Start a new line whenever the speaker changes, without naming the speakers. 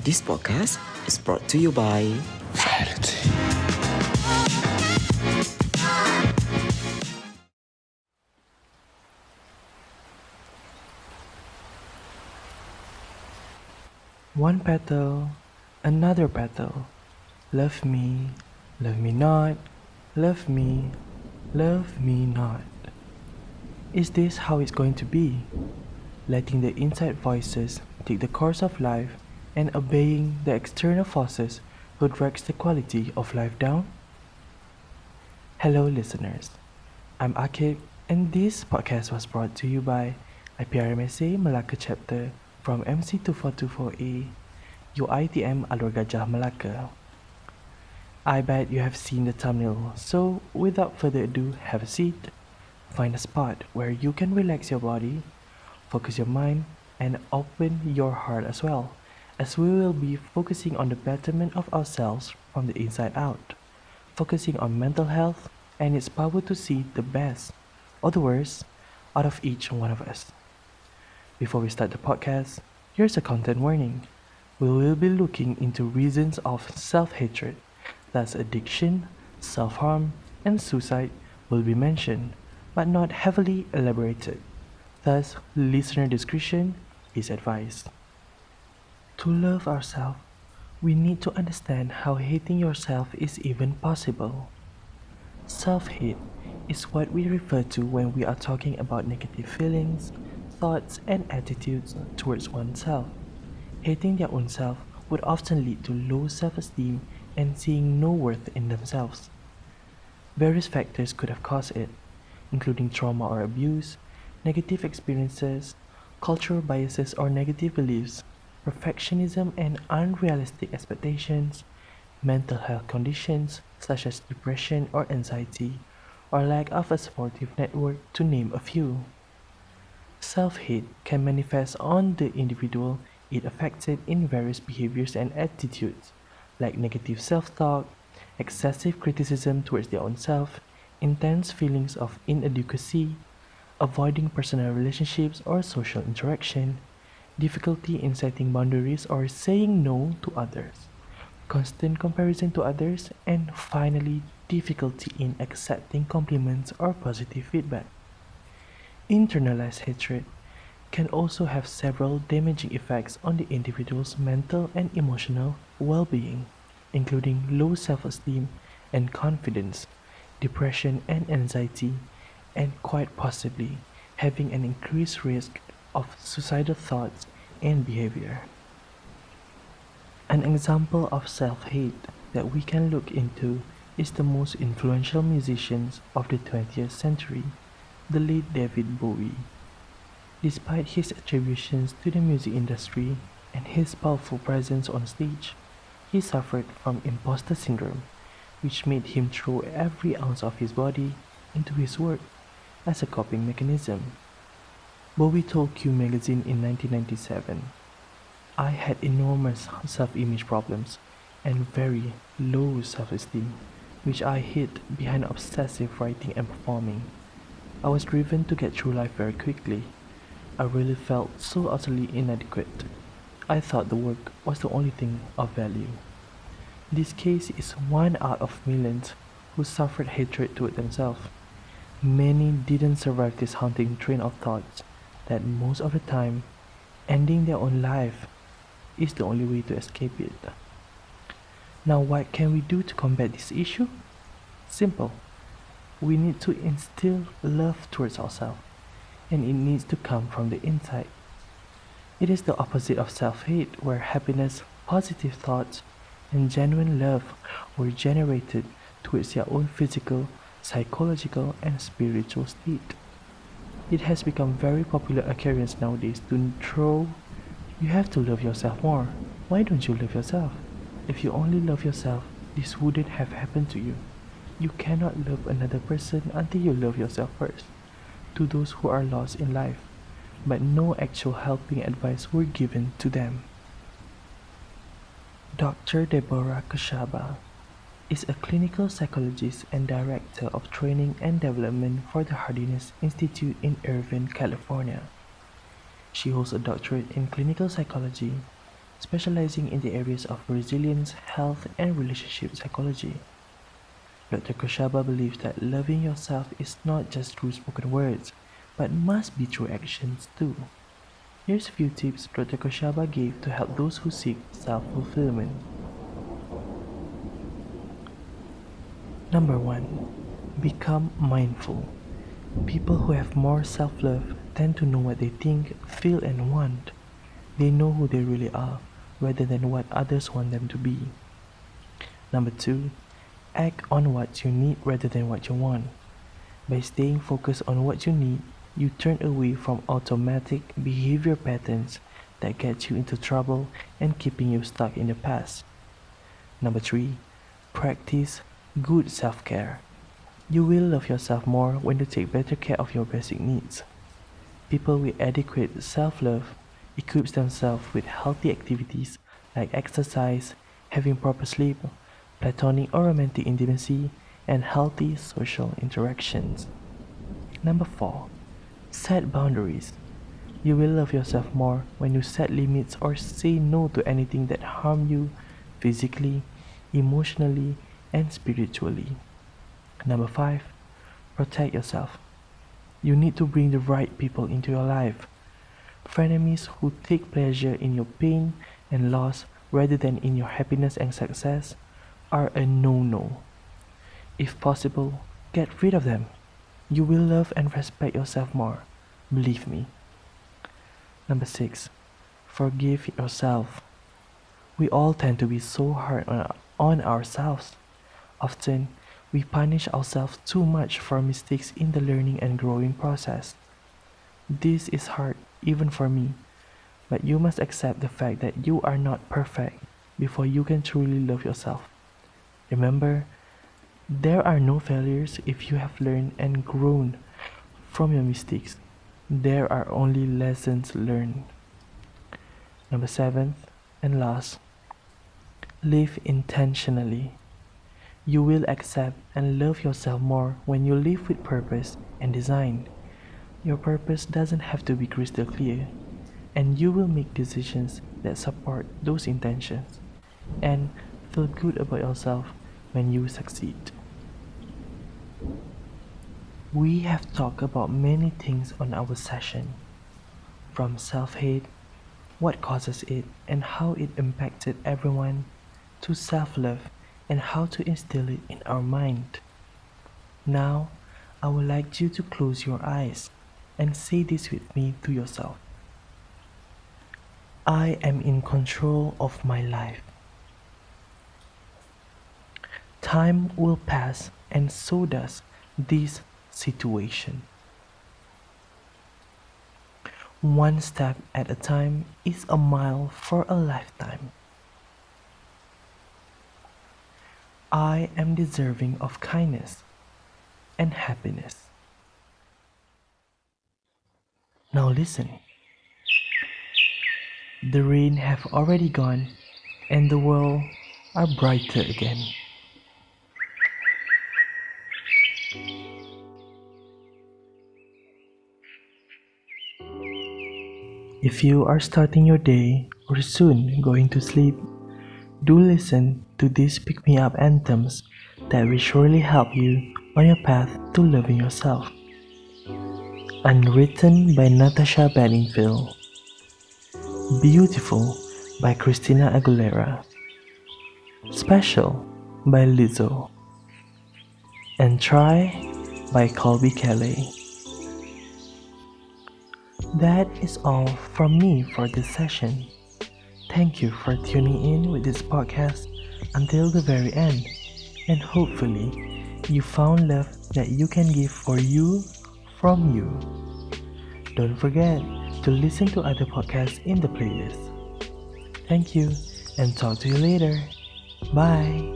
This podcast is brought to you by Varietea.
One petal, another petal. Love me not, love me not. Is this how it's going to be? Letting the inside voices take the course of life and obeying the external forces who drags the quality of life down? Hello listeners, I'm Aqib and this podcast was brought to you by IPRMSA Melaka chapter from MC2424A UITM Alur Gajah Melaka. I bet you have seen the thumbnail, so without further ado, have a seat, find a spot where you can relax your body, focus your mind, and open your heart as well, as we will be focusing on the betterment of ourselves from the inside out, focusing on mental health and its power to see the best or the worst out of each one of us. Before we start the podcast, here's a content warning. We will be looking into reasons of self-hatred, thus addiction, self-harm, and suicide will be mentioned, but not heavily elaborated. Thus, listener discretion is advised. To love ourselves, we need to understand how hating yourself is even possible. Self-hate is what we refer to when we are talking about negative feelings, thoughts, and attitudes towards oneself. Hating their own self would often lead to low self-esteem and seeing no worth in themselves. Various factors could have caused it, including trauma or abuse, negative experiences, cultural biases or negative beliefs, perfectionism and unrealistic expectations, mental health conditions such as depression or anxiety, or lack of a supportive network, to name a few. Self-hate can manifest on the individual it affected in various behaviors and attitudes, like negative self-talk, excessive criticism towards their own self, intense feelings of inadequacy, avoiding personal relationships or social interaction, difficulty in setting boundaries or saying no to others, constant comparison to others, and finally, difficulty in accepting compliments or positive feedback. Internalized hatred can also have several damaging effects on the individual's mental and emotional well being, including low self esteem and confidence, depression and anxiety, and quite possibly having an increased risk of suicidal thoughts and behavior. An example of self hate that we can look into is the most influential musicians of the 20th century, the late David Bowie. Despite his attributions to the music industry and his powerful presence on stage, he suffered from imposter syndrome, which made him throw every ounce of his body into his work as a coping mechanism. Bowie told Q magazine in 1997, "I had enormous self-image problems and very low self-esteem, which I hid behind obsessive writing and performing. I was driven to get through life very quickly. I really felt so utterly inadequate. I thought the work was the only thing of value." This case is one out of millions who suffered hatred toward themselves. Many didn't survive this haunting train of thoughts that most of the time, ending their own life is the only way to escape it. Now, what can we do to combat this issue? Simple. We need to instill love towards ourselves, and it needs to come from the inside. It is the opposite of self-hate, where happiness, positive thoughts, and genuine love were generated towards their own physical, psychological, and spiritual state. It has become very popular occurrence nowadays to throw, "You have to love yourself more. Why don't you love yourself? If you only love yourself, this wouldn't have happened to you. You cannot love another person until you love yourself first," to those who are lost in life, but no actual helping advice were given to them. Dr. Deborah Koshaba is a clinical psychologist and director of training and development for the Hardiness Institute in Irvine, California. She holds a doctorate in clinical psychology, specializing in the areas of resilience, health, and relationship psychology. Dr. Koshaba believes that loving yourself is not just through spoken words, but must be through actions too. Here's a few tips Dr. Koshaba gave to help those who seek self-fulfillment. Number 1. Become mindful. People who have more self-love tend to know what they think, feel, and want. They know who they really are, rather than what others want them to be. Number 2. Act on what you need rather than what you want. By staying focused on what you need, you turn away from automatic behavior patterns that get you into trouble and keeping you stuck in the past. Number 3. Practice good self-care. You will love yourself more when you take better care of your basic needs. People with adequate self-love equip themselves with healthy activities like exercise, having proper sleep, platonic or romantic intimacy, and healthy social interactions. Number 4. Set boundaries. You will love yourself more when you set limits or say no to anything that harm you physically, emotionally, and spiritually. Number 5. Protect yourself. You need to bring the right people into your life. Frenemies who take pleasure in your pain and loss rather than in your happiness and success are a no-no. If possible, get rid of them. You will love and respect yourself more. Believe me. Number 6. Forgive yourself. We all tend to be so hard on ourselves. Often, we punish ourselves too much for mistakes in the learning and growing process. This is hard, even for me, but you must accept the fact that you are not perfect before you can truly love yourself. Remember, there are no failures if you have learned and grown from your mistakes. There are only lessons learned. Number 7 and last, live intentionally. You will accept and love yourself more when you live with purpose and design. Your purpose doesn't have to be crystal clear, and you will make decisions that support those intentions and feel good about yourself when you succeed. We have talked about many things on our session, from self-hate, what causes it and how it impacted everyone, to self-love and how to instill it in our mind. Now, I would like you to close your eyes and say this with me to yourself. I am in control of my life. Time will pass, and so does this situation. One step at a time is a mile for a lifetime. I am deserving of kindness and happiness. Now listen. The rain have already gone, and the world are brighter again. If you are starting your day or soon going to sleep, do listen to these pick-me-up anthems that will surely help you on your path to loving yourself. Unwritten by Natasha Bedingfield. Beautiful by Christina Aguilera. Special by Lizzo. And Try by Colby Kelly. That is all from me for this session. Thank you for tuning in with this podcast until the very end, and hopefully you found love that you can give for you from you. Don't forget to listen to other podcasts in the playlist. Thank you and talk to you later. Bye.